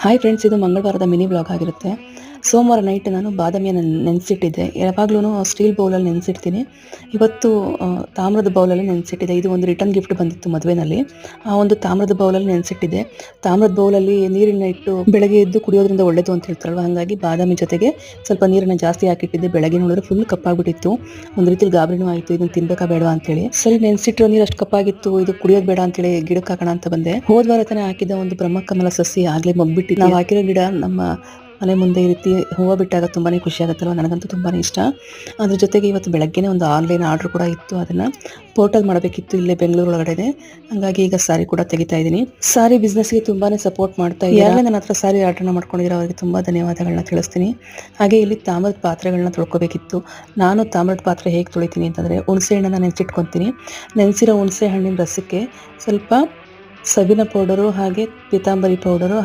Hi friends, ಇದು ಮಂಗಳವಾರದ mini blog ಆಗಿರುತ್ತೆ. ಸೋಮವಾರ ನೈಟ್ ನಾನು ಬಾದಾಮಿಯನ್ನು ನೆನೆಸಿಟ್ಟಿದ್ದೆ. ಯಾವಾಗಲೂ ಸ್ಟೀಲ್ ಬೌಲಲ್ಲಿ ನೆನೆಸಿಡ್ತೀನಿ. ಇವತ್ತು ತಾಮ್ರದ ಬೌಲಲ್ಲಿ ನೆನೆಸಿಟ್ಟಿದ್ದೆ. ಇದು ಒಂದು ರಿಟರ್ನ್ ಗಿಫ್ಟ್ ಬಂದಿತ್ತು ಮದುವೆನಲ್ಲಿ. ಆ ಒಂದು ತಾಮ್ರದ ಬೌಲಲ್ಲಿ ನೆನೆಸಿಟ್ಟಿದ್ದೆ. ತಾಮ್ರದ ಬೌಲಲ್ಲಿ ನೀರನ್ನು ಇಟ್ಟು ಬೆಳಗ್ಗೆ ಎದ್ದು ಕುಡಿಯೋದ್ರಿಂದ ಒಳ್ಳೆಯದು ಅಂತ ಹೇಳ್ತಾರಲ್ವ, ಹಾಗಾಗಿ ಬಾದಾಮಿ ಜೊತೆಗೆ ಸ್ವಲ್ಪ ನೀರನ್ನು ಜಾಸ್ತಿ ಹಾಕಿಟ್ಟಿದ್ದೆ. ಬೆಳಗ್ಗೆ ನೋಡಿದ್ರೆ ಫುಲ್ ಕಪ್ಪಾಗ್ಬಿಟ್ಟಿತ್ತು. ಒಂದು ರೀತಿಲಿ ಗಾಬರಿನೂ ಆಯಿತು, ಇದನ್ನು ತಿನ್ಬೇಕಾ ಬೇಡವಾ ಅಂತೇಳಿ. ಸರಿ, ನೆನೆಸಿಟ್ಟಿರೋ ನೀರು ಅಷ್ಟು ಕಪ್ಪಾಗಿತ್ತು, ಇದು ಕುಡಿಯೋದು ಬೇಡ ಅಂತೇಳಿ ಗಿಡಕ್ಕೆ ಹಾಕೋಣ ಅಂತ ಬಂದೆ. ಹೋದ್ವಾರ ತಾನೇ ಹಾಕಿದ ಒಂದು ಬ್ರಹ್ಮಕಮಲ ಸಸಿ ಆಗಲೇ ಮಗ್ಬಿಟ್ಟಿತ್ತು. ನಾವು ಹಾಕಿರೋ ಗಿಡ ನಮ್ಮ ಮನೆ ಮುಂದೆ ಈ ರೀತಿ ಹೂವು ಬಿಟ್ಟಾಗ ತುಂಬಾ ಖುಷಿ ಆಗುತ್ತಲ್ವ, ನನಗಂತೂ ತುಂಬಾ ಇಷ್ಟ. ಅದ್ರ ಜೊತೆಗೆ ಇವತ್ತು ಬೆಳಗ್ಗೆನೇ ಒಂದು ಆನ್ಲೈನ್ ಆರ್ಡ್ರ್ ಕೂಡ ಇತ್ತು. ಅದನ್ನು ಪೋರ್ಟಲ್ ಮಾಡಬೇಕಿತ್ತು ಇಲ್ಲೇ ಬೆಂಗಳೂರು ಒಳಗಡೆ. ಹಾಗಾಗಿ ಈಗ ಸಾರಿ ಕೂಡ ತೆಗಿತಾ ಇದ್ದೀನಿ. ಸಾರಿ ಬಿಸ್ನೆಸ್ಗೆ ತುಂಬಾ ಸಪೋರ್ಟ್ ಮಾಡ್ತಾ ಇದ್ದಾರೆ. ಯಾರೇ ನನ್ನ ಹತ್ರ ಸಾರಿ ಆರ್ಡ್ರನ್ನ ಮಾಡ್ಕೊಂಡಿದ್ರೆ ಅವರಿಗೆ ತುಂಬ ಧನ್ಯವಾದಗಳನ್ನ ತಿಳಿಸ್ತೀನಿ. ಹಾಗೆ ಇಲ್ಲಿ ತಾಮ್ರದ ಪಾತ್ರೆಗಳನ್ನ ತೊಳ್ಕೊಬೇಕಿತ್ತು. ನಾನು ತಾಮ್ರದ ಪಾತ್ರೆ ಹೇಗೆ ತೊಳಿತೀನಿ ಅಂತಂದರೆ, ಹುಣಸೆ ಹಣ್ಣನ್ನು ನೆನೆಸಿಟ್ಕೊತೀನಿ. ನೆನೆಸಿರೋ ಹುಣಸೆ ಹಣ್ಣಿನ ರಸಕ್ಕೆ ಸ್ವಲ್ಪ ಸಬಿನ ಪೌಡರು, ಹಾಗೆ ಪೀತಾಂಬರಿ ಪೌಡರು,